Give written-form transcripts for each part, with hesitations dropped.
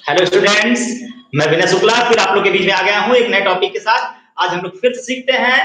Hello students, मैं विनय शुक्ला फिर आप लोग के बीच में आ गया हूँ एक नए टॉपिक के साथ। आज हम लोग फिर से सीखते हैं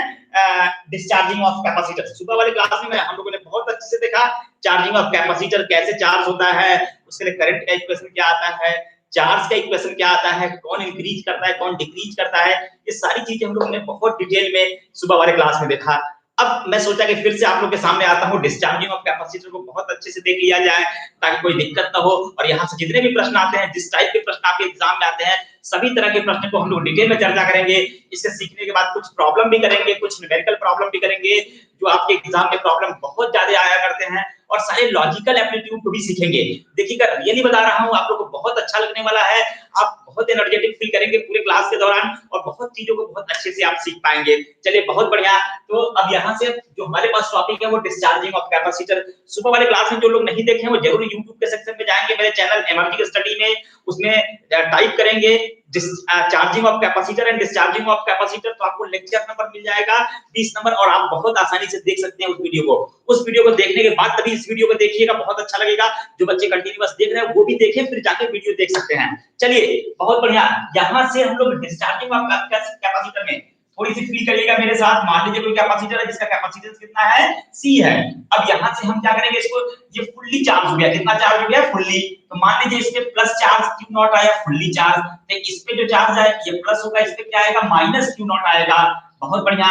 डिस्चार्जिंग ऑफ कैपेसिटर। सुबह वाले क्लास में हम लोगों ने बहुत अच्छे से देखा चार्जिंग ऑफ कैपेसिटर कैसे चार्ज होता है, उसके लिए करंट का इक्वेशन क्या आता है, चार्ज का इक्वेशन क्या आता है, कौन इंक्रीज करता है कौन डिक्रीज करता है, ये सारी चीजें हम लोगों ने बहुत डिटेल में सुबह वाले क्लास में देखा। अब मैं सोचा कि फिर से आप लोग के सामने आता हूँ, डिस्चार्जिंग ऑफ कैपेसिटर को बहुत अच्छे से देख लिया जाए ताकि कोई दिक्कत ना हो। और यहाँ से जितने भी प्रश्न आते हैं, जिस टाइप के प्रश्न आपके एग्जाम में आते हैं, सभी तरह के प्रश्न को हम लोग डिटेल में चर्चा करेंगे। इससे सीखने के बाद कुछ प्रॉब्लम भी करेंगे, कुछ न्यूमेरिकल प्रॉब्लम भी करेंगे जो आपके एग्जाम में प्रॉब्लम बहुत ज्यादा आया करते हैं, और सारे लॉजिकल एप्टीट्यूड को भी सीखेंगे। देखिएगा, रियली बता रहा हूँ, आप लोग को बहुत अच्छा लगने वाला है। आप बहुत एनर्जेटिक फील करेंगे पूरे क्लास के दौरान और बहुत चीजों को बहुत अच्छे से आप सीख पाएंगे। चलिए, बहुत बढ़िया। तो अब यहाँ से जो हमारे पास टॉपिक है वो डिस्चार्जिंग ऑफ कैपेसिटर। सुबह वाले क्लास में जो लोग नहीं देखे हैं वो जरूर यूट्यूब के सेक्शन में जाएंगे, मेरे चैनल एमआरजी स्टडी में, उसमें टाइप करेंगे charging of capacitor and discharging of capacitor, तो आपको लेक्चर नंबर मिल जाएगा 20 नंबर, और आप बहुत आसानी से देख सकते हैं उस वीडियो को। उस वीडियो को देखने के बाद तभी इस वीडियो को देखिएगा, बहुत अच्छा लगेगा। जो बच्चे कंटिन्यूअस देख रहे हैं वो भी देखें, फिर जाके वीडियो देख सकते हैं। चलिए, बहुत बढ़िया। यहाँ से हम लोग डिस्चार्जिंग ऑफ कैपेसिटर में थोड़ी सी फील करिएगा मेरे साथ। मान लीजिए कोई कैपेसिटर है जिसका कैपेसिटेंस कितना है, C है। अब यहाँ से हम क्या करेंगे, इसको ये फुल्ली चार्ज हो गया। कितना चार्ज हो गया? फुल्ली। तो मान लीजिए इस पे प्लस चार्ज Q नॉट आया, फुल्ली चार्ज। तो इस पे जो चार्ज है ये प्लस होगा, इस पे क्या आएगा? माइनस Q नॉट आएगा। बहुत बढ़िया।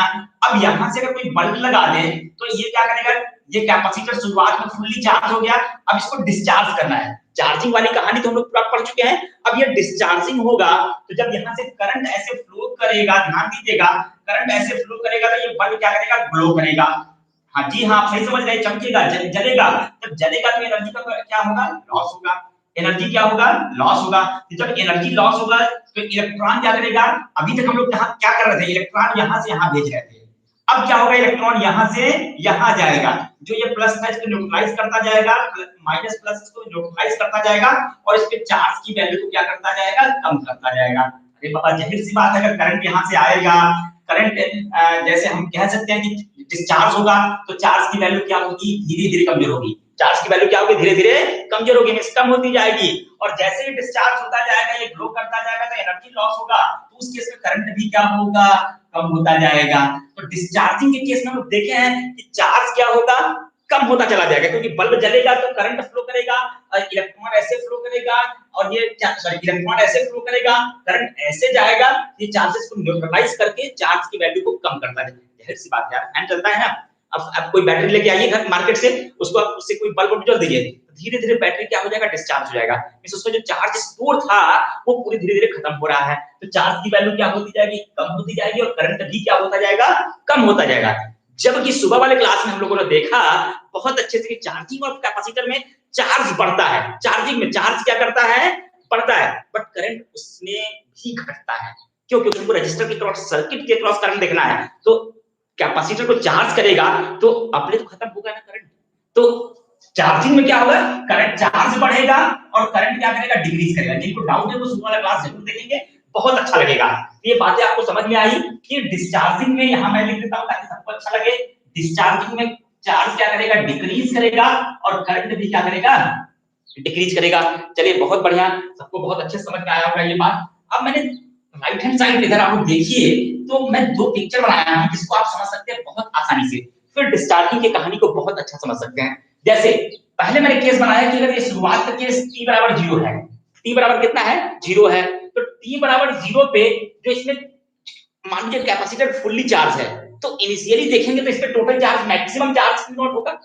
अब यहाँ से अगर कोई बल्ब लगा दे तो ये क्या करेगा? ये कैपेसिटर शुरुआत में फुल्ली चार्ज हो गया, अब इसको डिस्चार्ज करना है। चार्जिंग वाली कहानी तो हम लोग पूरा पढ़ चुके हैं। अब ये डिस्चार्जिंग होगा तो जब यहाँ से करंट ऐसे फ्लो करेगा, ध्यान दीजिएगा, करंट ऐसे फ्लो करेगा तो ये बल्ब क्या करेगा? ग्लो करेगा। हाँ जी, हाँ, आप सही समझ रहे, चमकेगा, जलेगा। जब जलेगा तो एनर्जी का क्या होगा? लॉस होगा। एनर्जी क्या होगा? लॉस होगा। जब एनर्जी लॉस होगा तो इलेक्ट्रॉन क्या करेगा? अभी तक हम लोग क्या कर रहे थे? इलेक्ट्रॉन यहाँ से यहाँ भेज रहे थे। अब क्या होगा? इलेक्ट्रॉन यहाँ से यहाँ जाएगा, जो ये प्लस है इसको न्यूट्रलाइज करता जाएगा, माइनस प्लस इसको न्यूट्रलाइज करता जाएगा, और इस पे चार्ज की वैल्यू को क्या करता जाएगा? कम करता जाएगा। अरे बाबा, जाहिर सी बात है, अगर करंट यहाँ से आएगा, करंट जैसे हम कह सकते हैं कि डिस्चार्ज होगा तो चार्ज की वैल्यू क्या होगी? धीरे धीरे कमजोर होगी। चार्ज की वैल्यू क्या होगी? धीरे धीरे कमजोर होगी, मींस कम होती जाएगी। और जैसे ही डिस्चार्ज होता जाएगा, ये ग्लो करता जाएगा, तो एनर्जी लॉस होगा, तो उस केस में करंट भी क्या होगा? कम होता जाएगा। तो डिस्चार्जिंग के केस में हम देखे हैं कि चार्ज क्या होगा? कम होता चला जाएगा, क्योंकि बल्ब जलेगा तो करंट फ्लो करेगा, इलेक्ट्रॉन ऐसे फ्लो करेगा, और ये इलेक्ट्रॉन ऐसे फ्लो करेगा, करंट ऐसे जाएगा, ये चार्जेस को न्यूट्रलाइज करके चार्ज की वैल्यू को कम करता है। जाहिर सी बात है, फैन चलता है ना। अब कोई बैटरी लेके आइए घर मार्केट से, उसको आप उससे कोई बल्ब जल दीजिए, धीरे धीरे बैटरी क्या हो जाएगा? डिस्चार्ज हो जाएगा। इस उसका जो चार्ज स्टोर था वो पूरी धीरे धीरे खत्म हो रहा है, तो चार्ज की वैल्यू क्या होती जाएगी? कम होती जाएगी, और करंट भी क्या होता जाएगा? कम होता जाएगा। जबकि सुबह वाले क्लास में हम लोगों ने देखा बहुत अच्छे से कि चार्जिंग ऑफ कैपेसिटर में चार्ज बढ़ता है। चार्जिंग में चार्ज क्या करता है? बढ़ता है, बट करंट उसमें भी घटता है। क्यों? क्योंकि हमको रजिस्टर के क्रॉस सर्किट के क्रॉस करंट देखना है। तो कैपेसिटर को चार्ज करेगा तो अपने तो खत्म होगा ना करंट। तो चार्जिंग में क्या होगा? करंट चार्ज बढ़ेगा और करंट क्या करेगा? डिक्रीज करेगा। जिनको डाउट है वो सुबह वाला क्लास जरूर देखेंगे, बहुत अच्छा लगेगा। ये बातें आपको समझ में आई कि डिस्चार्जिंग में, यहां मैं लिख देता हूं ताकि सबको अच्छा लगे, डिस्चार्जिंग में चार्ज क्या करेगा? डिक्रीज करेगा, और करंट भी क्या करेगा? डिक्रीज करेगा। चलिए, बहुत बढ़िया, सबको बहुत अच्छे समझ में आया होगा ये बात। अब मैंने राइट हैंड साइड इधर आप लोग देखिए, तो मैं दो पिक्चर बनाया हूं जिसको आप समझ सकते हैं बहुत आसानी से, फिर डिस्चार्जिंग की कहानी को बहुत अच्छा समझ सकते हैं। जैसे पहले मैंने केस बनाया कि अगर ये शुरुआत का केस t बराबर 0 है, t बराबर कितना है? 0 है, तो t बराबर 0 पे जो इसमें मान लीजिए कैपेसिटर फुल्ली चार्ज है, तो इनिशियली देखेंगे तो इस पे total charge, maximum charge Q not होगा।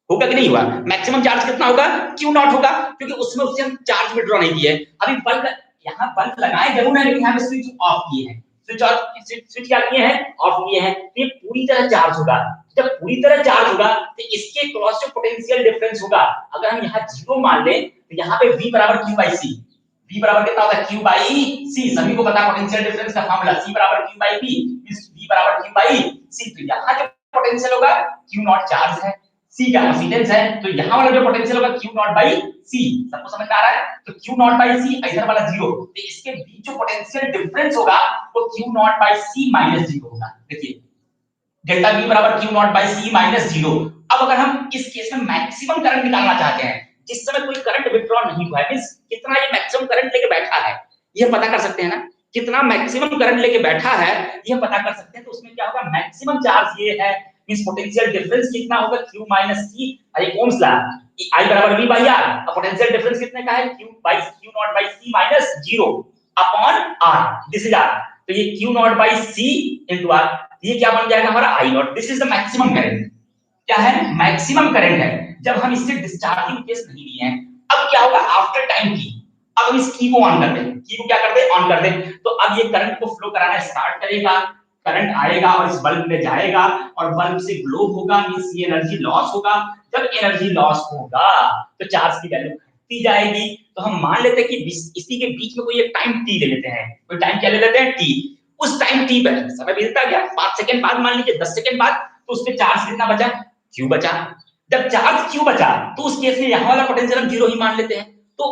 होगा कि नहीं हुआ? मैक्सिमम चार्ज कितना होगा? Q नॉट होगा, क्योंकि उसमें उससे हम चार्ज विड्रॉ नहीं किए। अभी बल्ब, यहाँ बल्ब लगाए जरूर है, लेकिन यहाँ पे स्विच ऑफ किए हैं। स्विच ऑफ, स्विच क्या किए हैं? ऑफ किए हैं। ये पूरी तरह चार्ज होगा। जब पूरी तरह चार्ज होगा तो इसके क्रॉस जो पोटेंशियल डिफरेंस होगा, अगर हम यहाँ 0 मान लें तो यहाँ पे V बराबर Q बाई C। V बराबर कितना होता है? Q by C। सभी को पता है पोटेंशियल डिफरेंस का फार्मूला, C बराबर Q बाई V, V बराबर Q बाई C। तो यहाँ जो पोटेंशियल होगा, Q नॉट चार्ज है, C कैपेसिटेंस है, तो यहाँ वाला जो पोटेंशियल होगा Q नॉट बाई C। सबको समझ में आ रहा है? तो Q नॉट बाई C, इधर वाला 0, तो इसके बीच जो पोटेंशियल डिफरेंस होगा वो Q not by C minus 0 होगा। देखिए, डेल्टा V बराबर Q not by C minus 0। अब अगर हम इस केस में मैक्सिमम करंट निकालना चाहते हैं, जिस समय कोई करंट विथड्रॉ नहीं हुआ है, मींस कितना ये मैक्सिमम करंट लेके बैठा है, ये पता कर सकते हैं ना, कितना मैक्सिमम करंट लेके बैठा है ये पता कर सकते हैं। तो उसमें क्या होगा, मैक्सिमम चार्ज ये है, मींस पोटेंशियल डिफरेंस कितना होगा, q माइनस c, अरे ओम्स लॉ, I बराबर v बाई r, अब पोटेंशियल डिफरेंस कितने का है, q not by c minus 0 upon r, this is r, तो ये q not by c into r, ये क्या बन जाएगा हमारा I not, this is the maximum current, क्या है, मैक्सिमम करंट है जब हम इससे डिस्चार्जिंग केस नहीं लिए हैं। अब क्या होगा आफ्टर टाइम की, अब हम इस की को ऑन कर दें, की को क्या कर दें, ऑन कर दें, तो अब ये करंट को फ्लो कराना स्टार्ट करेगा, करंट आएगा और इस बल्ब में जाएगा और बल्ब से ग्लो होगा, मींस ये एनर्जी लॉस होगा। जब एनर्जी लॉस होगा तो चार्ज की वैल्यू घटती जाएगी। तो हम मान लेते हैं कि इसी के बीच में कोई एक टाइम t ले लेते हैं, कोई टाइम क्या ले लेते हैं, t, उस टाइम t पर समय बीतता गया, 5 सेकंड बाद मान लीजिए 10 सेकंड बाद, तो उसमें चार्ज कितना बचा, q बचा। जब चार्ज q बचा तो उस केस में यहां वाला पोटेंशियल हम जीरो ही मान लेते हैं। तो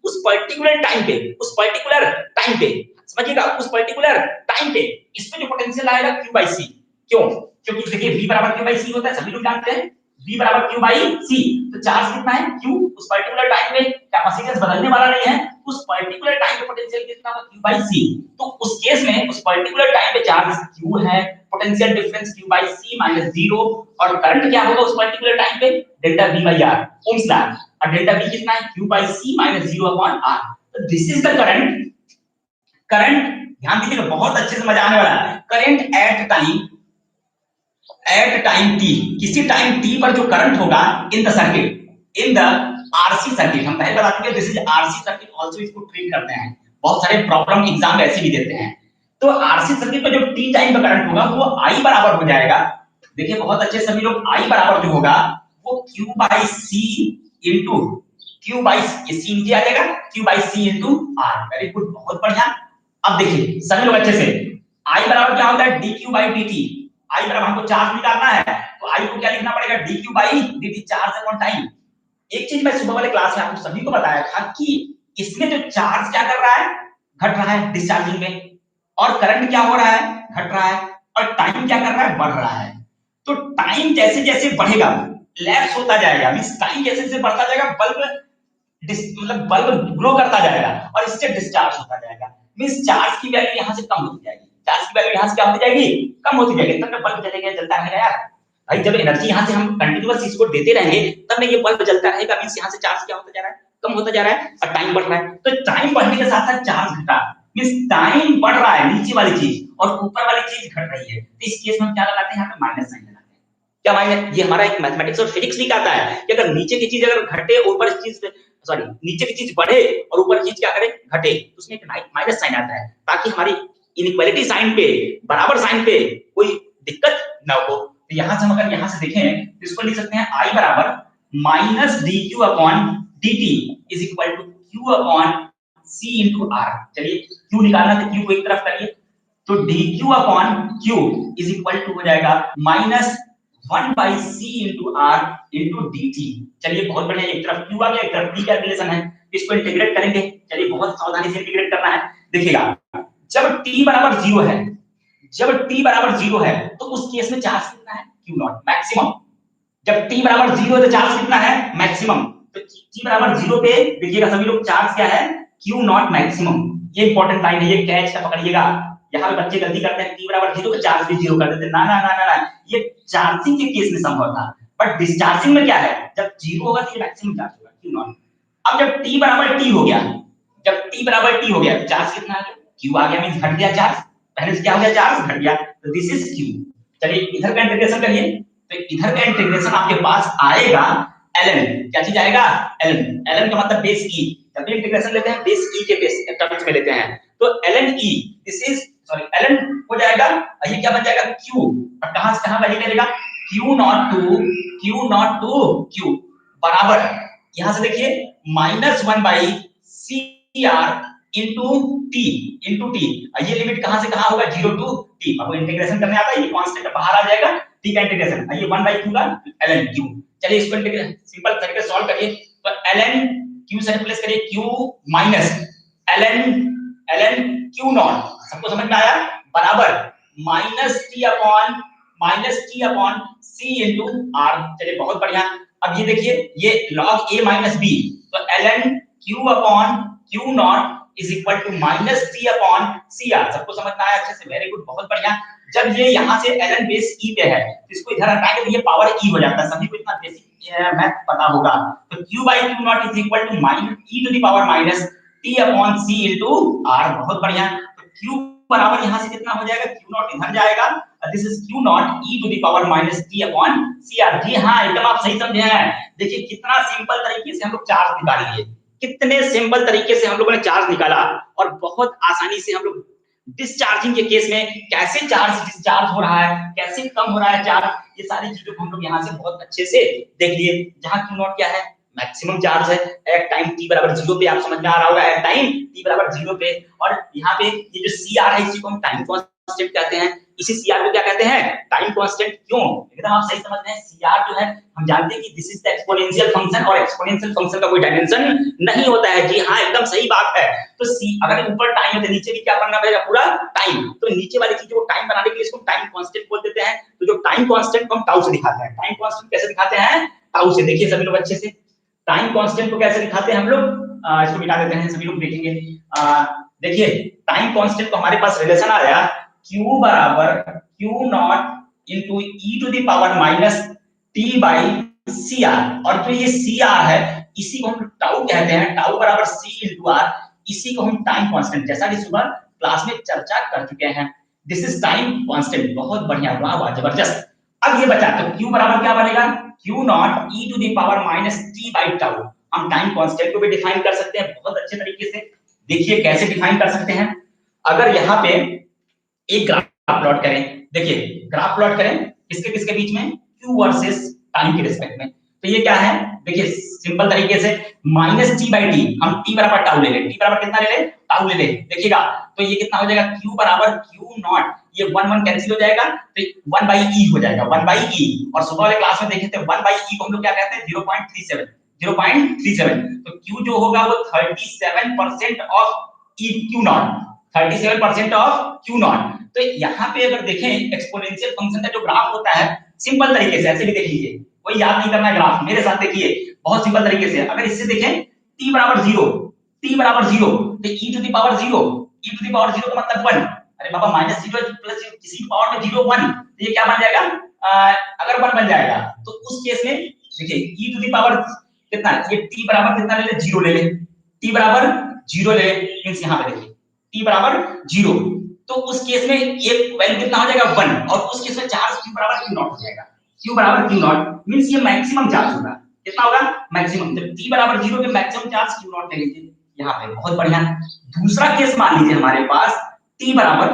उस पर्टिकुलर टाइम पे, उस पर्टिकुलर टाइम पे समझिएगा, उस पर्टिकुलर टाइम पे इसमें जो पोटेंशियल आएगा q बाई c, क्यों, क्योंकि देखिए v बराबर q बाई c होता है, सभी लोग जानते हैं v बराबर q बाई c, तो चार्ज कितना है q, उस पर्टिकुलर टाइम में कैपेसिटेंस बदलने वाला नहीं है, उस पर्टिकुलर टाइम पे पोटेंशियल कितना होगा q बाई c। तो उस केस में उस पर्टिकुलर टाइम पे चार्ज q है, potential difference q by c minus 0, और करंट क्या होगा उस पर्टिकुलर टाइम पे, delta v by r, Ohm's law, और डेल्टा v कितना है, q by c minus 0 upon r। तो this is the current, current ध्यान दीजिएगा, बहुत अच्छे से मजा आने वाला है, करंट एट टाइम t, किसी टाइम t पर जो करंट होगा in the circuit, in the RC circuit, हम पहले बता चुके हैं this is RC circuit also, इसको ट्रीट करते हैं, बहुत सारे प्रॉब्लम एग्जाम ऐसे भी देते हैं। तो आरसी सर्किट में जो t टाइम का करंट होगा वो I बराबर हो जाएगा, देखिए बहुत अच्छे सभी लोग, I बराबर जो होगा वो q by c into q by c नीचे आ जाएगा, q by c into r, very good, बहुत बढ़िया। अब देखिए सभी लोग अच्छे से, I बराबर क्या होता है, dq बाई dt, I बराबर हमको चार्ज निकालना है तो I को क्या लिखना पड़ेगा, dq by dt, charge upon time. एक चीज मैं सुबह वाले क्लास में आपको सभी को बताया था कि इसमें जो चार्ज क्या कर रहा है, घट रहा है डिस्चार्जिंग में, और करंट क्या हो रहा है, घट रहा है, और टाइम क्या कर रहा है, बढ़ रहा है। तो टाइम जैसे जैसे बढ़ेगा लैप्स होता जाएगा, मींस टाइम जैसे जैसे बढ़ता जाएगा बल्ब मतलब बल्ब ग्लो करता जाएगा और इससे डिस्चार्ज होता जाएगा, मींस चार्ज की वैल्यू यहां से कम होती जाएगी, चार्ज की वैल्यू यहां से क्या होती जाएगी, कम होती जाएगी, तब तक बल्ब जलेगा, जलता रहेगा यार भाई, जब एनर्जी यहां से हम कंटीन्यूअस इसको देते रहेंगे तब ना ये बल्ब जलता रहेगा, मींस यहां से चार्ज क्या होता जा रहा है, कम होता जा रहा है, और टाइम बढ़ रहा है। तो टाइम बढ़ने के साथ साथ चार्ज घटा, मींस टाइम बढ़ रहा है नीचे वाली चीज और ऊपर वाली चीज घट रही है, तो इस केस में हम क्या लगाते हैं, यहां पे माइनस साइन लगाते हैं। क्या माइनस, ये हमारा एक मैथमेटिक्स और फिजिक्स भी कहता है कि अगर नीचे की चीज अगर घटे, ऊपर चीज सॉरी नीचे की चीज बढ़े और ऊपर चीज क्या करे, घटे, तो उसमें एक माइनस साइन आता है, ताकि हमारी इनइक्वालिटी साइन पे, बराबर साइन पे कोई दिक्कत ना हो। तो यहां से हम अगर यहां से देखें तो इसको लिख सकते हैं I बराबर minus dq upon dt is equal to q upon c into r। चलिए q निकालना है तो q को एक तरफ करिए, तो dq upon q is equal to हो जाएगा minus 1 by c into r into dt। चलिए बहुत बढ़िया, एक तरफ q आ गया, एक तरफ t कैलकुलेशन है, इसको इंटीग्रेट करेंगे। चलिए बहुत सावधानी से इंटीग्रेट करना है, देखिएगा जब t बराबर 0 है, जब t बराबर 0 है तो उस केस में चार्ज कितना है, q नॉट मैक्सिमम। जब t बराबर 0 है तो चार्ज कितना है, मैक्सिमम। तो t बराबर 0 पे देखिएगा सभी लोग, चार्ज क्या है, q नॉट मैक्सिमम। ये इंपॉर्टेंट लाइन है, ये कैच का पकड़िएगा। यहाँ पे बच्चे गलती करते हैं, t बराबर 0 पे चार्ज भी 0 कर देते हैं, ना ना ना ना, ना। ये चार्जिंग के केस में संभव था, बट डिस्चार्जिंग में क्या है, जब 0 होगा तो ये मैक्सिमम चार्ज होगा, q नॉट। अब जब t बराबर t हो गया, जब t बराबर t हो गया, चार्ज कितना आ गया, q आ गया, मींस घट गया चार्ज, पहले से क्या हो गया, चार्ज घट गया, तो दिस इज q। चलिए इधर का इंटीग्रेशन करिए, तो इधर का इंटीग्रेशन आपके पास आएगा ln, क्या चीज आएगा, ln का मतलब बेस e, जब भी इंटीग्रेशन लेते हैं बेस e के बेस टर्म्स में लेते हैं, तो ln e, this is sorry ln हो जाएगा, ये क्या बन जाएगा q, और कहां से कहां वैल्यू करेगा, q नॉट टू q बराबर, यहां से देखिए -1 by cr into t, ये लिमिट कहां से कहां होगा, 0 टू t। अब इंटीग्रेशन करने आता है, ये कांस्टेंट बाहर आ जाएगा, t का इंटीग्रेशन, ये 1 by q का ln q। चलिए इसको इंटीग्रेशन सिंपल तरीके से सॉल्व करिए, तो ln q से रिप्लेस करिए, q minus ln q not, सबको समझ में आया, बराबर -t upon c into r। चलिए बहुत बढ़िया, अब ये देखिए, ये log a माइनस बी, तो ln q upon q not is equal to minus T upon C R. सबको समझ में आया अच्छे से? वेरी गुड, बहुत बढ़िया। जब ये यहाँ से ln बेस e पे है तो इसको इधर हटाएंगे तो ये पावर e हो जाता है। सभी को इतना बेसिक मैथ पता होगा। तो q by q not is equal to minus e to the power minus t upon c into r। बहुत बढ़िया। तो q बराबर यहाँ से कितना हो जाएगा, q नॉट इधर जाएगा, this is q not e to the power minus t upon c r। जी हाँ, एकदम आप सही समझे हैं। देखिए कितना सिंपल तरीके से हम लोग चार्ज निकाल लिए, कितने सिंपल तरीके से हम लोगों ने चार्ज निकाला, और बहुत आसानी से हम लोग डिस्चार्जिंग के केस में कैसे चार्ज डिस्चार्ज हो रहा है, कैसे कम हो रहा है चार्ज, ये सारी चीजों को हम लोग यहाँ से बहुत अच्छे से देख लिए। जहाँ Q नॉट क्या है, मैक्सिमम चार्ज है एट टाइम t बराबर 0 पे, आप समझ में आ रहा होगा, एट टाइम t बराबर 0 पे। और यहाँ पे ये जो CR है इसी को हम टाइम कांस्टेंट कहते हैं। इसी CR को क्या कहते हैं, टाइम कांस्टेंट। क्यों, एकदम आप सही समझ रहे हैं। CR जो है हम जानते हैं कि this is the exponential function, और एक्सपोनेंशियल फंक्शन का कोई डायमेंशन नहीं होता है। जी हाँ, एकदम सही बात है। तो C अगर ऊपर टाइम है तो नीचे भी क्या बनना पड़ेगा, पूरा टाइम। तो नीचे वाली चीजों को टाइम बनाने के लिए इसको टाइम कांस्टेंट बोल देते हैं। तो जो टाइम कांस्टेंट को हम टाउ से दिखाते हैं। टाइम कांस्टेंट कैसे दिखाते हैं, टाउ से। देखिए सभी लोग अच्छे से, टाइम कांस्टेंट को कैसे दिखाते हैं हम लोग, इसको मिटा देते हैं, सभी लोग देखेंगे। देखिए टाइम कांस्टेंट को हमारे पास रिलेशन आया q बराबर q not into e to the power minus t by cr। और जो ये cr है इसी को हम टाउ कहते हैं, टाउ बराबर c इनटू r। इसी को हम टाइम कांस्टेंट, जैसा कि सुबह क्लास में चर्चा कर चुके हैं, दिस इज टाइम कांस्टेंट। बहुत बढ़िया, वाह वाह, जबरदस्त। अब ये बचा तो q बराबर क्या बनेगा, q not e to the power minus t by tau. हम टाइम कांस्टेंट को भी डिफाइन कर सकते हैं बहुत अच्छे तरीके से। देखिए कैसे डिफाइन कर सकते हैं। अगर यहाँ पे एक ग्राफ प्लॉट करें, देखिए ग्राफ प्लॉट करें किसके किसके बीच में, q वर्सेस टाइम के रिस्पेक्ट में। तो ये क्या है, देखिए सिंपल तरीके से माइनस टी बाई टी, हम t बराबर टाउ ले ले, t बराबर कितना ले ले, टाउ ले ले। देखिएगा तो ये कितना हो जाएगा, q बराबर q नॉट, ये 1 1 कैंसिल हो जाएगा तो 1 बाई e हो जाएगा, 1 बाई e। और सुबह वाले क्लास में देखे थे 1 बाई e को हम लोग क्या कहते हैं, 0.37, 0.37। तो q जो होगा वो 37% of e q not, 37% of q not. तो यहाँ पे अगर देखें एक्सपोनेंशियल फंक्शन का जो ग्राफ होता है, सिंपल तरीके से ऐसे भी देख लीजिए, कोई याद नहीं करना है ग्राफ, मेरे साथ देखिए बहुत सिंपल तरीके से। अगर इससे देखें t बराबर 0, t बराबर 0 तो e to the power 0, e to the power 0 का मतलब 1। अरे बाबा माइनस 0 प्लस किसी पावर में 0 1, तो ये क्या बन जाएगा, अगर 1 बन जाएगा तो उस केस में देखिए e टू द पावर कितना, ये t बराबर कितना ले ले, 0 ले ले, t बराबर 0 ले ले, मींस यहां पे देखिए t बराबर 0, तो उस केस में ये वैल्यू कितना हो जाएगा 1, और उस केस में चार्ज q बराबर q नॉट हो जाएगा। q बराबर q नॉट मींस ये मैक्सिमम चार्ज होगा, कितना होगा, मैक्सिमम। जब t बराबर 0 पे मैक्सिमम चार्ज q नॉट ले लीजिए यहां पे, बहुत बढ़िया। दूसरा केस मान लीजिए हमारे पास t बराबर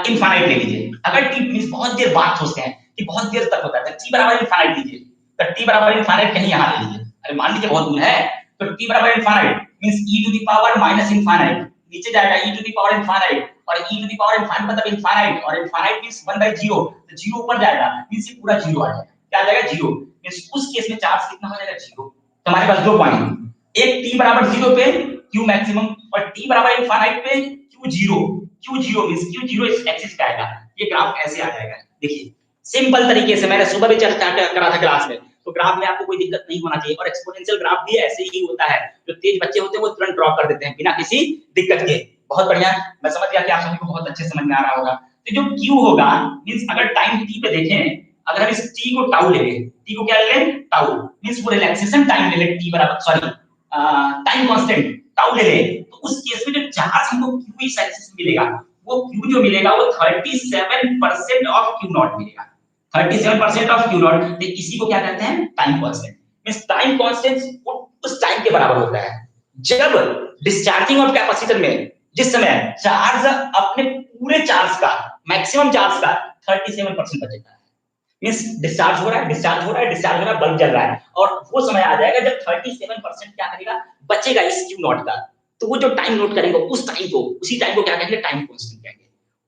इनफाइनाइट ले लीजिए। अगर t मींस बहुत देर बाद सोचते हैं कि बहुत देर तक होता है, t बराबर इनफाइनाइट लीजिए। तो t बराबर इनफाइनाइट कहीं यहां ले लीजिए, अरे मान लीजिए बहुत दूर है, तो t बराबर infinite means e to the power minus infinite, नीचे जाएगा e to the power infinite, और e to the power infinite मतलब इनफाइनाइट, और इनफाइनाइट मींस 1/0, तो 0 ऊपर जाएगा मींस ये पूरा 0 आ जाएगा। क्या आ जाएगा, 0। मींस उस केस में चार्ज कितना हो जाएगा, 0। तो हमारे पास दो पॉइंट, एक t बराबर 0 पे q मैक्सिमम, और t बराबर इनफाइनाइट पे q0 मींस q0 इस एक्सिस पे आएगा। ये ग्राफ ऐसे आ जाएगा। देखिए सिंपल तरीके से, मैंने सुबह भी चर्चा करा था क्लास में, तो ग्राफ में आपको कोई दिक्कत नहीं होना चाहिए। और एक्सपोनेंशियल ग्राफ भी ऐसे ही होता है, जो तेज बच्चे होते हैं वो तुरंत ड्रॉ कर देते हैं बिना किसी दिक्कत के। बहुत बढ़िया, मैं समझ गया कि आप सभी को बहुत अच्छे समझ में आ रहा होगा। तो जो q होगा मींस अगर टाइम t पे देखें, अगर हम इस t को टाउ ले लें, t को क्या ले लें, टाउ मींस वो रिलैक्सेशन टाइम ले लें, t बराबर सॉरी टाइम कांस्टेंट टाउ ले लें, तो उस केस में जो चार्ज हमको q इस एक्सिस में मिलेगा, वो q जो मिलेगा वो 37% ऑफ q नॉट मिलेगा, 37% ऑफ q नॉट। तो इसी को क्या कहते हैं, time constant. Means time constant उस टाइम के बराबर होता है जब डिस्चार्जिंग ऑफ कैपेसिटर में जिस समय चार्ज अपने पूरे चार्ज का, मैक्सिमम चार्ज का 37% बचेगा। मींस डिस्चार्ज हो रहा है, डिस्चार्ज हो रहा है, डिस्चार्ज हो रहा है, बल्ब जल रहा है, और वो समय आ जाएगा जब 37% क्या करेगा, बचेगा इस q नॉट का। तो वो जो टाइम नोट करेंगे उस टाइम को, उसी टाइम को क्या कहेंगे, टाइम कांस्टेंट कहेंगे।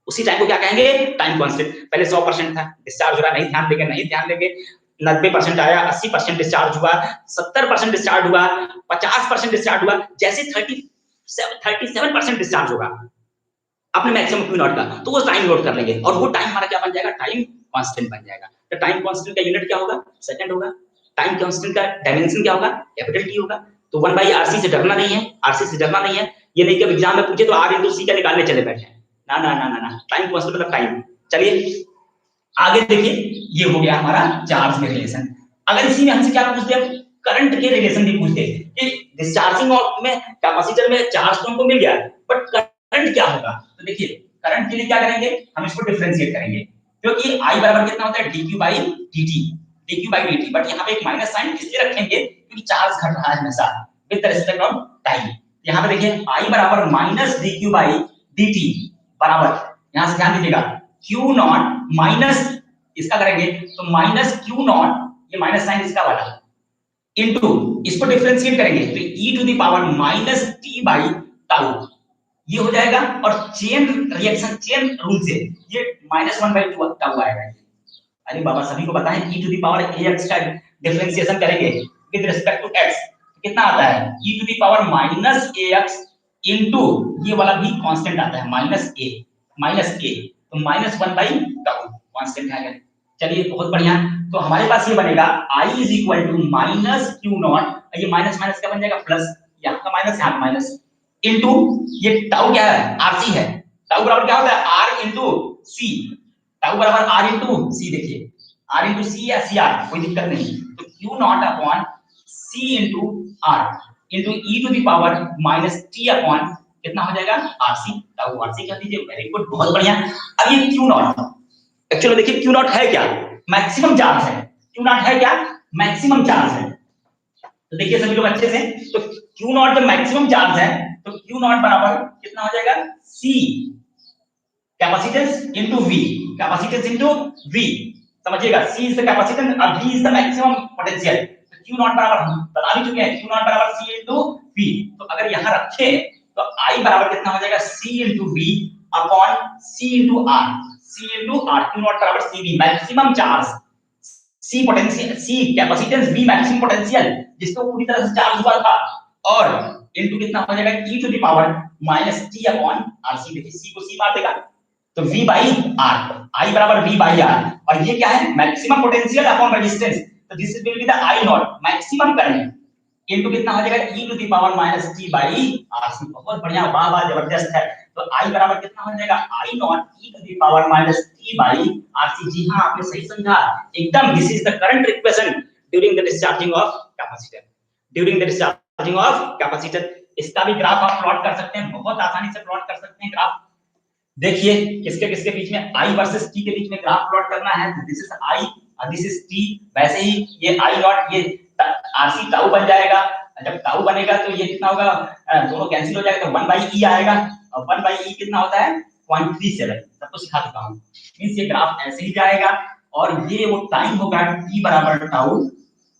उसी टाइम को क्या कहेंगे, टाइम कांस्टेंट। पहले 100% था, डिस्चार्ज हो रहा, नहीं ध्यान देंगे, नहीं ध्यान देंगे, 90% आया, 80% डिस्चार्ज हुआ, 70% डिस्चार्ज हुआ, 50% डिस्चार्ज हुआ, जैसे 37% डिस्चार्ज होगा अपने मैक्सिमम q नॉट का, तो वो टाइम नोट कर लेंगे, और वो टाइम हमारा क्या बन जाएगा, टाइम कांस्टेंट बन जाएगा। तो टाइम कांस्टेंट का यूनिट क्या होगा? सेकंड होगा। टाइम कांस्टेंट का डायमेंशन क्या होगा? कैपिटल टी होगा। तो 1/RC से डरना नहीं है, आरसी से डरना नहीं है। ये नहीं कि एग्जाम में पूछे तो R × C का निकालने चले बैठे। ना ना ना ना ना, टाइम कांस्टेंट मतलब टाइम। चलिए आगे देखिए, ये हो गया हमारा चार्ज में रिलेशन। अगर इसी में हमसे क्या पूछते हैं, करंट के रिलेशन भी पूछते हैं कि डिस्चार्जिंग में कैपेसिटर में चार्ज तो हमको मिल गया, बट करंट क्या होगा? तो देखिए करंट के लिए क्या करेंगे, हम इसको डिफरेंशिएट करेंगे, क्योंकि I बराबर कितना होता है dq/dt, dq/dt, बट यहाँ पे एक माइनस साइन इसलिए रखेंगे क्योंकि चार्ज घट रहा है हमेशा विद रिस्पेक्ट ऑफ टाइम। यहाँ पे देखिए I बराबर -dq/dt बराबर, यहाँ से ध्यान दीजिएगा, Q नॉट माइनस इसका करेंगे तो -Q0, ये माइनस साइन इसका वाला, इनटू इसको डिफरेंशिएट करेंगे तो e⁻t/τ ये हो जाएगा, और चेन रिएक्शन चेन रूल से ये -1/2 τ आएगा। अरे बाबा सभी को पता है e⁻ax का डिफरेंशिएशन करेंगे विद रिस्पेक्ट टू x कितना आता है, e⁻−ax इनटू ये वाला भी कांस्टेंट आता है -a, तो -1/τ कांस्टेंट आएगा। चलिए बहुत बढ़िया, तो हमारे पास ये बनेगा I = -Q0, ये माइनस माइनस क्या बन जाएगा प्लस, यहाँ का माइनस यहाँ का माइनस, इनटू ये टाउ क्या है, RC है, टाउ बराबर क्या होता है R × C, टाउ बराबर R × C, देखिए R × C या CR कोई दिक्कत नहीं, तो Q0 C × R × e⁻−t कितना हो जाएगा RC, टाउ RC कर दीजिए। वेरी गुड, बहुत बढ़िया। अब ये Q0 एक्चुअली देखिए Q0 है क्या, मैक्सिमम चार्ज है। Q0 है क्या, मैक्सिमम चार्ज है। तो देखिए सभी लोग अच्छे से, तो Q0 जब मैक्सिमम चार्ज है तो Q0 बराबर कितना हो जाएगा, C capacitance into V, capacitance into V, समझिएगा, C इज द कैपेसिटेंस और V is the maximum potential. तो Q0 बराबर हम बता भी चुके हैं, Q0 बराबर C इनटू V। तो अगर यहां रखें तो I बराबर कितना हो जाएगा, C into V upon C into R, C into R, Q0 बराबर CV maximum charge, C potential, C capacitance, V maximum potential जिसको पूरी तरह से चार्ज हुआ था, और इनटू कितना हो जाएगा e⁻−t अपॉन RC। देखिए C को C मार देगा तो V/R, I बराबर V/R, और ये क्या है मैक्सिमम पोटेंशियल अपॉन रेजिस्टेंस, तो this will be the I0 maximum current into कितना हो जाएगा e⁻−t/RC। बहुत बढ़िया, वाह वाह जबरदस्त है। तो I बराबर कितना हो जाएगा I0 e⁻−t/RC। जी हां आपने सही समझा एकदम, this is the current equation during the discharging of capacitor, during the discharging of capacitor. इसका भी ग्राफ आप प्लॉट कर सकते हैं, बहुत आसानी से प्लॉट कर सकते हैं ग्राफ। देखिए किसके किसके बीच में, I वर्सेस T के बीच में ग्राफ प्लॉट करना है, दिस इज I और दिस इज T। वैसे ही ये I0 ये RC टाउ बन जाएगा, जब टाउ बनेगा तो ये कितना होगा, दोनों कैंसिल हो जाएगा तो 1/e आएगा, और 1/e कितना होता है 0.37, सबको सिखा चुका हूं। मींस ये ग्राफ ऐसे ही जाएगा, और ये वो टाइम होगा T बराबर टाउ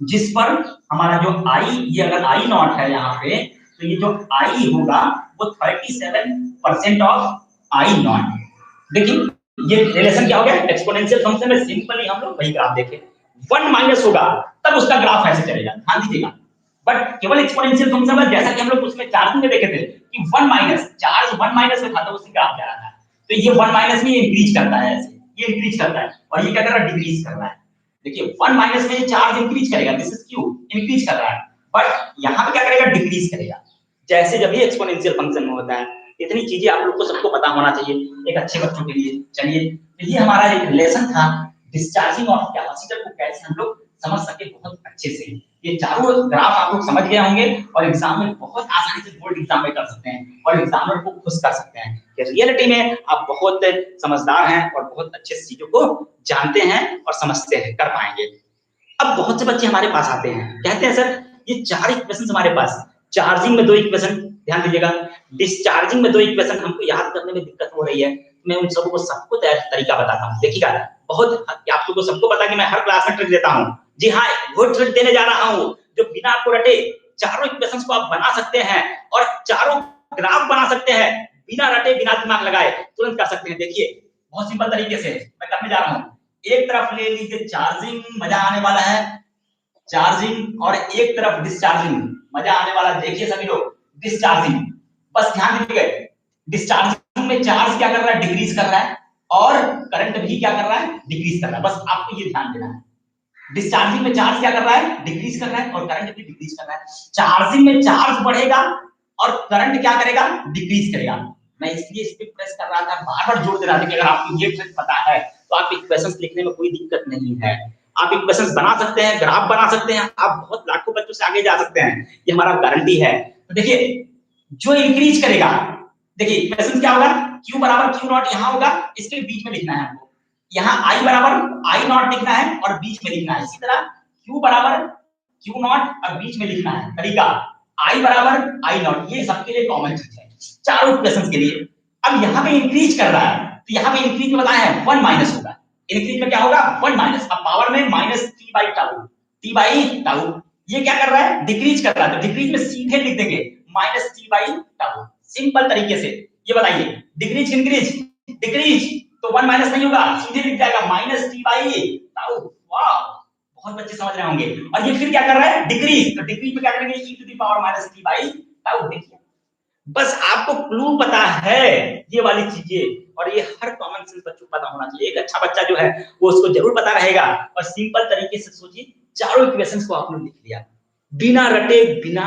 जिस पर हमारा जो I, ये अगर I0 है यहाँ पे, तो ये जो I होगा वो 37% ऑफ I0। देखिए ये रिलेशन क्या हो गया, एक्सपोनेंशियल फंक्शन में सिंपली हम लोग वही ग्राफ देखें, 1 माइनस होगा तब उसका ग्राफ ऐसे चलेगा, ध्यान दीजिएगा। बट केवल एक्सपोनेंशियल फंक्शन में, जैसा कि हम लोग उसमें चार्जिंग में देखे थे कि 1 माइनस, चार्ज 1 माइनस में था तो उससे ग्राफ जा रहा था, तो ये 1 माइनस में इंक्रीज करता है ऐसे, ये इंक्रीज करता है, और ये क्या कर रहा है, डिक्रीज कर रहा है। देखिए 1 माइनस में चार्ज इंक्रीज करेगा, दिस इज क्यू, इंक्रीज कर रहा है, बट यहां पे क्या करेगा, डिक्रीज करेगा, जैसे जब भी एक्सपोनेंशियल फंक्शन में होता है। इतनी चीजें आप लोग को सबको पता होना चाहिए एक अच्छे बच्चों के लिए। चलिए तो ये हमारा एक रिलेशन था, डिस्चार्जिंग ऑफ कैपेसिटर को कैसे हम लोग समझ सके बहुत अच्छे से। ये चारों ग्राफ आप लोग समझ गए होंगे, और एग्जाम में बहुत आसानी से बोर्ड एग्जाम में कर सकते हैं, और एग्जामिनर को खुश कर सकते हैं कि रियलिटी में आप बहुत समझदार हैं और बहुत अच्छे से चीजों को जानते हैं और समझते हैं, कर पाएंगे। अब बहुत से बच्चे हमारे पास आते हैं, कहते हैं सर ये 4 इक्वेशन हमारे पास, चार्जिंग में 2 इक्वेशन, ध्यान दीजिएगा, डिस्चार्जिंग में 2 इक्वेशन हमको याद करने में दिक्कत हो रही है। मैं उन सबको तरीका बताता हूँ, देखिएगा, बहुत आप लोगों को सबको पता कि मैं हर क्लास में ट्रिक देता हूँ। जी हाँ, वो ट्रिक देने जा रहा हूँ जो बिना आपको रटे चारों इक्वेशंस को आप बना सकते हैं, और चारों ग्राफ बना सकते हैं, बिना रटे बिना दिमाग लगाए तुरंत कर सकते हैं। देखिए बहुत सिंपल तरीके से मैं करने जा रहा हूँ। एक तरफ ले लीजिए चार्जिंग, मजा आने वाला है, चार्जिंग, और एक तरफ डिस्चार्जिंग, मजा आने वाला। देखिए सभी लोग, डिस्चार्जिंग, बस ध्यान दीजिएगा, डिस्चार्जिंग में चार्ज क्या कर रहा है, डिक्रीज कर रहा है, और करंट भी क्या कर रहा है, डिक्रीज कर रहा है। बस आपको ये ध्यान देना है, डिस्चार्जिंग में चार्ज क्या कर रहा है, डिक्रीज कर रहा है, और करंट भी डिक्रीज कर रहा है। चार्जिंग में चार्ज बढ़ेगा और करंट क्या करेगा, डिक्रीज करेगा। मैं इसलिए इस पे प्रेस कर रहा था, बार बार जोर दे रहा था कि अगर आपको ये ट्रिक पता है तो आप इक्वेशंस लिखने में कोई दिक्कत नहीं है। आप इक्वेशंस बना सकते हैं, ग्राफ बना सकते हैं, आप बहुत लाखों बच्चों से आगे जा सकते हैं, ये हमारा गारंटी है। तो देखिए जो इंक्रीज करेगा, देखिए इक्वेशन क्या होगा, Q बराबर Q नॉट यहाँ होगा, इसके बीच में लिखना है हमको, यहाँ I बराबर I नॉट लिखना है और बीच में लिखना है। इसी तरह Q बराबर Q नॉट और बीच में लिखना है। तरीका I बराबर I नॉट, ये सबके लिए कॉमन चीज है चारों इक्वेशंस के लिए। अब यहाँ पे इंक्रीज कर रहा है, तो यहाँ पे इंक्रीज में बताया है 1 माइनस होगा, इंक्रीज में क्या होगा 1 माइनस, अब पावर में minus t by tau, t by tau. ये क्या कर रहा है, डिक्रीज कर रहा है, तो डिक्रीज में सीधे लिख देंगे minus t by tau, simple तरीके से। ये बताइए डिक्रीज इंक्रीज, डिक्रीज तो 1 माइनस नहीं होगा, सीधे लिख जाएगा माइनस t बाई टाउ। वाह, बहुत बच्चे समझ रहे होंगे। और ये फिर क्या कर रहा है, डिक्रीज, तो डिक्रीज में क्या करेंगे e to the power minus t by tau. देखिए बस आपको क्लू पता है ये वाली चीजें, और ये हर कॉमन सेंस बच्चों को पता होना चाहिए। एक अच्छा बच्चा जो है वो उसको जरूर पता रहेगा। और सिंपल तरीके से सोचिए, चारों इक्वेशंस को आपने लिख लिया बिना रटे, बिना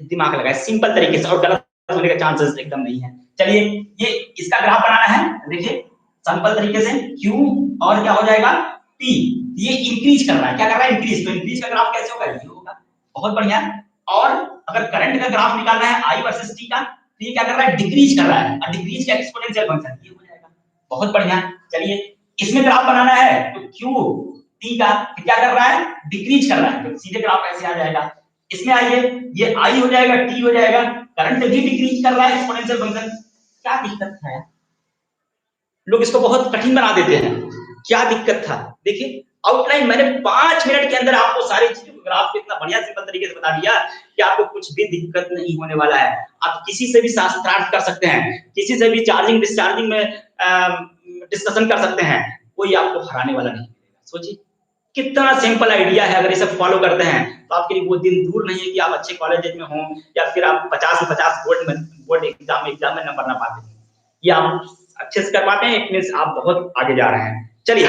दिमाग लगाए, सिंपल तरीके से, और गलत होने का चांसेस एकदम नहीं है। चलिए ये इसका ग्राफ बनाना है, देखिए सिंपल तरीके से Q और क्या हो जाएगा T, ये इंक्रीज कर रहा है, क्या कर रहा है, इंक्रीज, तो इंक्रीज का ग्राफ कैसे होगा, ये होगा। बहुत बढ़िया। और अगर करंट का ग्राफ निकालना है I वर्सेस T का, तो ये क्या कर रहा है, डिक्रीज कर रहा है, और डिक्रीज का एक्सपोनेंशियल फंक्शन ये हो जाएगा। बहुत बढ़िया। चलिए इसमें ग्राफ बनाना है, तो Q T का क्या कर रहा है, डिक्रीज कर रहा है, तो सीधे ग्राफ ऐसे आ जाएगा। इसमें आइए, ये I हो जाएगा, T हो जाएगा, करंट भी डिक्रीज कर रहा है, एक्सपोनेंशियल फंक्शन। क्या दिक्कत है, लोग इसको बहुत कठिन बना देते हैं। क्या दिक्कत था, देखिए आउटलाइन मैंने 5 मिनट के अंदर आपको सारी चीजों को ग्राफ इतना बढ़िया सिंपल तरीके से बता दिया कि आपको कुछ भी दिक्कत नहीं होने वाला है। आप किसी से भी शास्त्रार्थ कर सकते हैं, किसी से भी चार्जिंग डिस्चार्जिंग में डिस्कशन कर सकते हैं, कोई आपको हराने वाला नहीं मिलेगा। सोचिए कितना सिंपल आइडिया है, अगर ये सब फॉलो करते हैं तो आपके लिए वो दिन दूर नहीं है कि आप अच्छे कॉलेज में हो या फिर आप 50 से 50 बोर्ड एग्जाम में नंबर ना पाते हैं। ये आप अच्छे से कर पाते हैं, इट मींस आप बहुत आगे जा रहे हैं। चलिए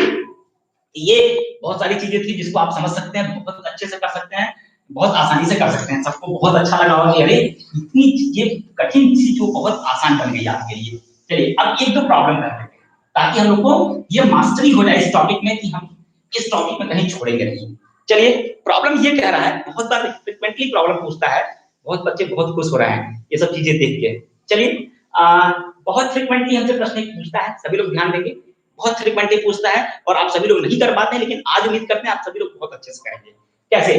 ये बहुत सारी चीजें थी जिसको आप समझ सकते हैं, बहुत अच्छे से कर सकते हैं, बहुत आसानी से कर सकते हैं। सबको बहुत अच्छा लगा होगा कि अरे इतनी ये कठिन चीज जो बहुत आसान बन गई आपके लिए। चलिए अब एक दो प्रॉब्लम कर लेते हैं ताकि हम लोग को ये मास्टरी हो जाए इस टॉपिक में कि हम इस टॉपिक में कहीं छोड़ेंगे नहीं। चलिए प्रॉब्लम ये कह रहा है, बहुत बार फ्रीक्वेंटली प्रॉब्लम पूछता है, बहुत बच्चे बहुत खुश हो रहे हैं ये सब चीजें देख के। चलिए बहुत फ्रीक्वेंटली हमसे प्रश्न पूछता है, सभी लोग ध्यान देंगे, बहुत फ्रीक्वेंटली पूछता है और आप सभी लोग नहीं कर पाते हैं, लेकिन आज उम्मीद करते हैं आप सभी लोग बहुत अच्छे से करेंगे। कैसे,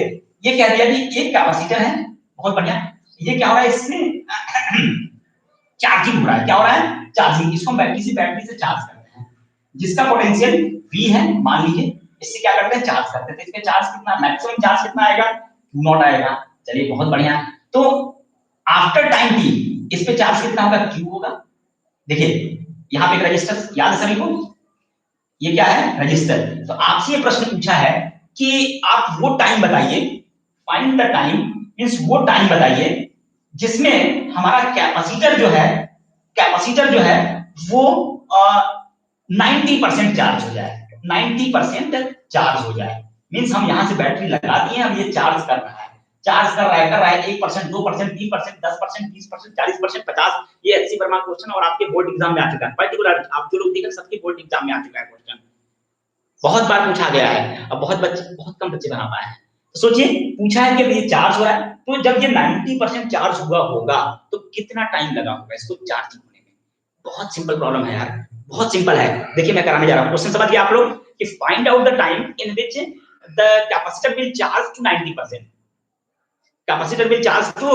ये कह दिया कि एक कैपेसिटर है, बहुत बढ़िया, ये क्या हो रहा है, इसमें चार्जिंग हो रहा है, क्या हो रहा है, चार्जिंग। इसको हम किसी बैटरी से चार्ज करते हैं जिसका पोटेंशियल V है, मान लीजिए, इससे क्या करते हैं, चार्ज करते हैं। तो इसमें चार्ज कितना, मैक्सिमम चार्ज कितना आएगा, Q नॉट आएगा। चलिए बहुत बढ़िया। तो आफ्टर टाइम t इस पे चार्ज कितना होगा, Q होगा। देखिए यहाँ पे एक रजिस्टर, याद है सभी को, ये क्या है, रजिस्टर। तो आपसे ये प्रश्न पूछा है कि आप वो टाइम बताइए, फाइंड द टाइम, मींस वो टाइम बताइए जिसमें हमारा कैपेसिटर जो है वो 90% चार्ज हो जाए, 90% चार्ज हो जाए। मींस हम यहाँ से बैटरी लगा दिए, हम ये चार्ज कर रहा है, चार्ज कर रहा है 1%, 2%, 3%, 10%, 20%, 40%, 50। ये एचसी वर्मा क्वेश्चन और आपके बोर्ड एग्जाम में आ चुका है, पर्टिकुलर आप जो लोग देख रहे हैं सबके बोर्ड एग्जाम में आ चुका है क्वेश्चन, बहुत बार पूछा गया है। अब बहुत कम बच्चे बना पाए हैं। तो सोचिए पूछा है कि ये चार्ज हो रहा है, तो जब ये 90% चार्ज हुआ होगा तो कितना टाइम लगा होगा इसको चार्ज होने में। बहुत सिंपल प्रॉब्लम है यार, बहुत सिंपल है। देखिए मैं कराने जा रहा हूं, क्वेश्चन समझिए आप लोग कि find out the time in which the capacitor will charge to 90%, capacitor will charge to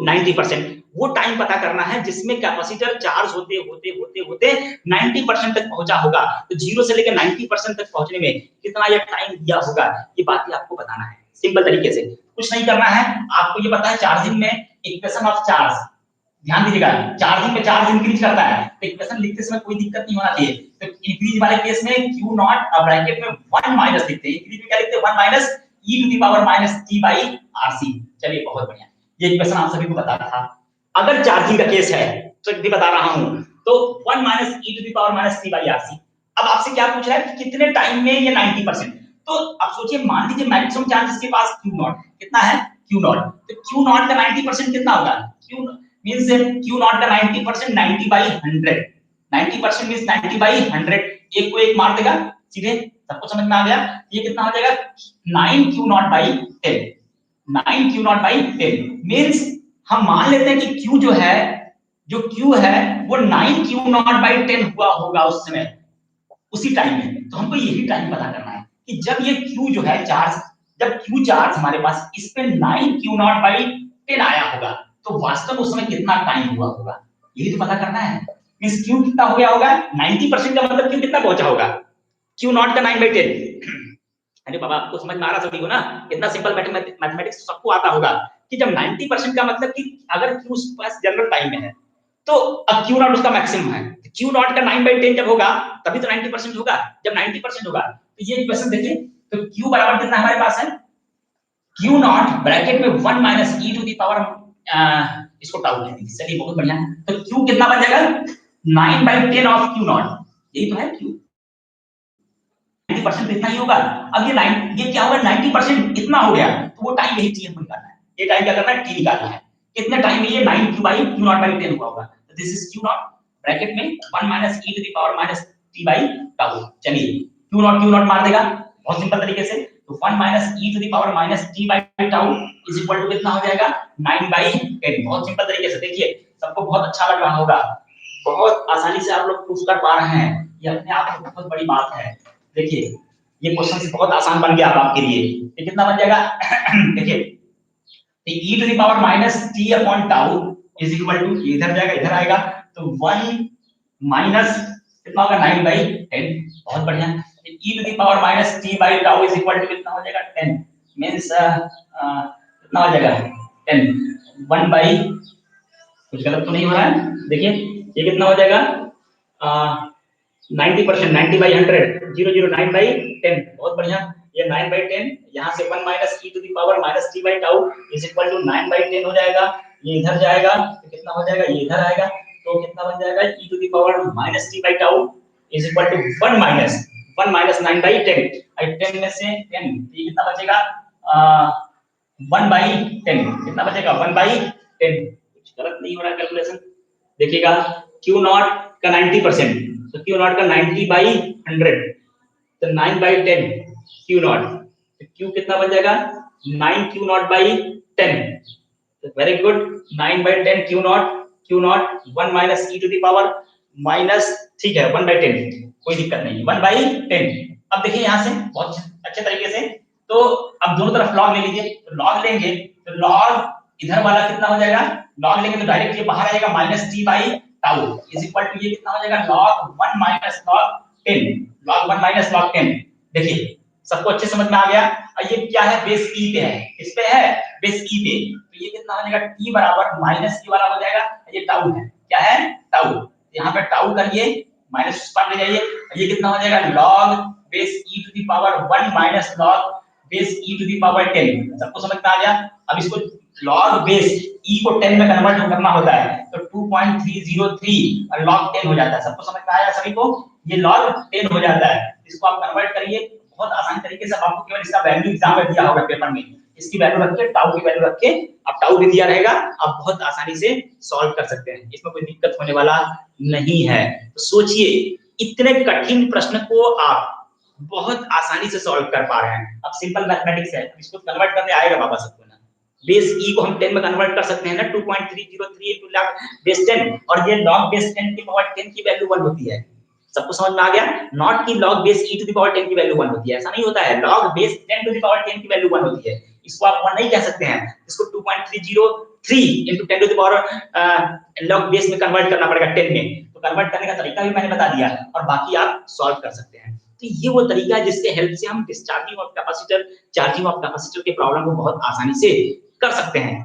90%। वो टाइम पता करना है जिसमें कैपेसिटर चार्ज होते होते होते होते 90% तक पहुंचा होगा। तो 0 से लेकर 90% तक पहुंचने में कितना ये टाइम दिया होगा, ये बात ही आपको बताना है सिंपल तरीके से, कुछ नहीं करना है। आपको ये पता है चार्जिंग में इक्वेशन ऑफ चार्ज, ध्यान दीजिएगा, चार्जिंग में चार्ज इंक्रीज करता है, तो इक्वेशन लिखते समय कोई दिक्कत नहीं होना चाहिए। तो इंक्रीज वाले केस में Q नॉट ब्रैकेट में 1 माइनस लिखते हैं, इंक्रीज में क्या लिखते हैं, 1 minus e to the power minus t by RC। चलिए बहुत बढ़िया, ये इक्वेशन आप सभी को पता था। अगर चार्जिंग का केस है तो भी बता रहा हूं, तो 1 minus E to the power minus T by RC. अब आपसे क्या पूछ रहा है कि कितने टाइम में ये 90%। तो अब सोचिए, मान लीजिए मैक्सिमम चार्ज इसके पास क्यू नॉट कितना है, क्यू नॉट। तो क्यू नॉट का 90% कितना होगा, क्यू मींस क्यू नॉट का 90% 90 बाई 100। 90% मींस 90 बाई 100, एक को एक मार देगा सीधे, सबको समझ में आ गया। ये कितना हो जाएगा 9 Q not by 10। 9 Q not by 10 means हम मान लेते हैं कि क्यू जो है, जो क्यू है वो 9 क्यू नॉट बाई 10 हुआ होगा उस समय, उसी टाइम में। तो हमको यही टाइम पता करना है कि जब ये क्यू जो है चार्ज, जब क्यू चार्ज हमारे पास इस पे 9 क्यू नॉट बाई 10 आया होगा, तो वास्तव में उस समय कितना टाइम हुआ होगा, यही तो पता करना है। मींस क्यू कितना हो गया होगा 90% का मतलब क्यू कितना पहुंचा होगा, क्यू नॉट का 9 बाई 10। अरे बाबा आपको समझ में आ रहा सभी को ना, इतना सिंपल मैथमेटिक्स सबको आता होगा कि जब 90% का मतलब कि अगर क्यू पास जनरल टाइम में है, तो अब क्यू नॉट उसका मैक्सिमम है, क्यू नॉट का 9 बाई 10 जब होगा तभी तो 90% होगा। जब 90% होगा तो ये क्वेश्चन देखिए, तो क्यू बराबर कितना हमारे पास है, क्यू नॉट ब्रैकेट में 1 minus E to the power, इसको टाउ कह दीजिए, चलिए बहुत बढ़िया। तो क्यू कितना बन जाएगा 9 बाई 10 ऑफ क्यू नॉट, यही तो है क्यू। 90% इतना ही होगा। अब ये 9 ये क्या होगा 90% इतना हो गया, तो वो टाइम यही चाहिए हमको निकालना है। ये टाइम क्या करना है, टी निकालना है। कितने टाइम में ये 9 Q by Q not by 10 हुआ होगा। तो this is Q not bracket में 1 minus E to the power minus T by tau. चलिए क्यू नॉट मार देगा बहुत सिंपल तरीके से। तो 1 minus E to the power minus T by tau is equal to कितना हो जाएगा 9 बाई 10। बहुत सिंपल तरीके से देखिए, सबको बहुत अच्छा लग रहा होगा, बहुत आसानी से आप लोग पूछ कर पा रहे हैं, ये अपने आप में बहुत बड़ी बात है। देखिए ये क्वेश्चन बहुत आसान बन गया आपके लिए। ये कितना बन जाएगा देखिए, e to the power minus t upon tau is equal to, इधर जाएगा इधर आएगा, तो 1 माइनस कितना होगा 9 बाई 10। बहुत बढ़िया। e to the power minus t by tau is equal to कितना हो जाएगा 10 मींस कितना हो जाएगा 10 1 बाई, कुछ गलत तो नहीं हो रहा है, देखिए ये कितना हो जाएगा 90%, 90 बाई 100, 009 बाई 10। बहुत बढ़िया। ये 9 बाई 10 यहाँ से 1 minus E to the power minus T by tau is equal to 9 by 10 हो जाएगा। ये इधर जाएगा तो कितना हो जाएगा, ये इधर आएगा तो कितना बन जाएगा e to the power minus T by tau is equal to 1 minus 9 by 10। अब 10 में से 10 ये कितना बचेगा 1 बाई 10, कितना बचेगा 1 बाई 10। कुछ गलत नहीं हो रहा है कैलकुलेशन, देखिएगा क्यू नॉट का 90%, तो क्यू नॉट का 90 बाई 100, तो 9 बाई 10 क्यू नॉट, तो क्यू कितना बन जाएगा 9 क्यू नॉट बाई 10। तो very good, 9 by 10 Q not 1 minus E to the power minus, ठीक है 1 बाई 10, कोई दिक्कत नहीं 1 बाई 10। अब देखिए यहाँ से बहुत अच्छे तरीके से, तो अब दोनों तरफ लॉग ले लीजिए, तो लॉग लेंगे तो लॉग इधर वाला कितना हो जाएगा, लॉग लेंगे तो डायरेक्ट ये बाहर आएगा minus T by tau is equal to ये कितना हो जाएगा log 1 minus log 10, log 1 minus log 10। देखिए सबको अच्छे समझ में आ गया। और ये क्या है, बेस ई पे है, किस पे है, बेस ई पे। तो ये कितना हो जाएगा t बराबर माइनस ई वाला हो जाएगा, ये टाउ है, क्या है टाउ, यहाँ पे टाउ करिए माइनस उस पार ले जाइए, ये कितना हो जाएगा log base E to the power 1 minus log base E to the power 10। सबको समझ में आ गया। अब इसको log बेस e को 10 में कन्वर्ट करना होता है, तो 2.303 और log 10 हो जाता है। सबको समझ में आया सभी को, ये log 10 हो जाता है। इसको आप कन्वर्ट करिए बहुत आसान तरीके से। आपको केवल इसका वैल्यू एग्जाम में दिया होगा पेपर में, इसकी वैल्यू रख के टाउ की वैल्यू रख के, अब टाउ भी दिया रहेगा, आप बहुत आसानी से सॉल्व कर सकते हैं, इसमें कोई दिक्कत होने वाला नहीं है। तो सोचिए इतने कठिन प्रश्न को आप बहुत आसानी से सॉल्व कर पा रहे हैं। अब सिंपल मैथमेटिक्स है, इसको कन्वर्ट करने आएगा बाबा सबको ना। बेस e को हम 10 में कन्वर्ट कर सकते हैं ना, 2.303 into log बेस 10, और ये log बेस 10 की पावर 10 की वैल्यू 1 होती है। सबको समझ में आ गया, नॉट कि log base e to the power 10 की वैल्यू 1 होती है, ऐसा नहीं होता है। log base 10 to the power 10 की वैल्यू 1 होती है, इसको आप 1 नहीं कह सकते हैं, इसको 2.303 into 10 to the power log base में कन्वर्ट करना पड़ेगा 10 में। तो कन्वर्ट करने का तरीका भी मैंने बता दिया, और बाकी आप सॉल्व कर सकते हैं। तो ये वो तरीका है जिसके हेल्प से हम discharging of capacitor, charging of capacitor के प्रॉब्लम को बहुत आसानी से कर सकते हैं।